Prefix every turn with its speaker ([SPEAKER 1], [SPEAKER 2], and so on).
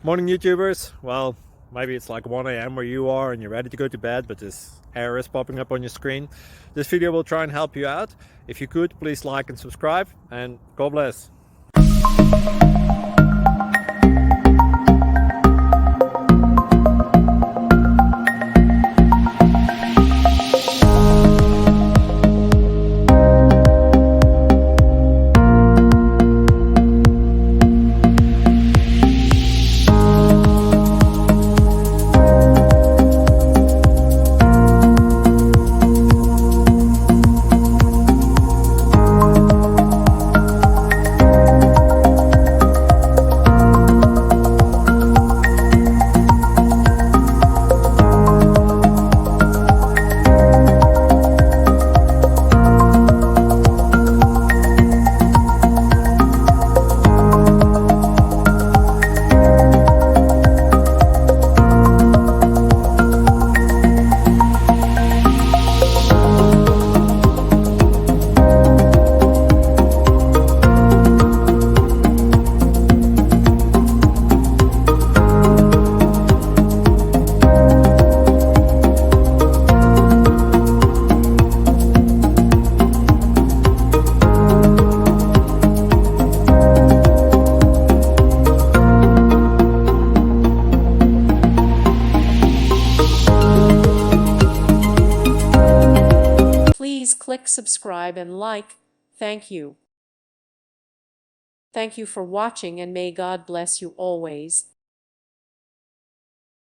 [SPEAKER 1] Morning, YouTubers. Well, maybe it's like 1 a.m. where you are and you're ready to go to bed, but this error is popping up on your screen. This video will try and help you out. If you could, please like and subscribe, and God bless.
[SPEAKER 2] Please click subscribe and like. Thank you. Thank you for watching, and may God bless you always.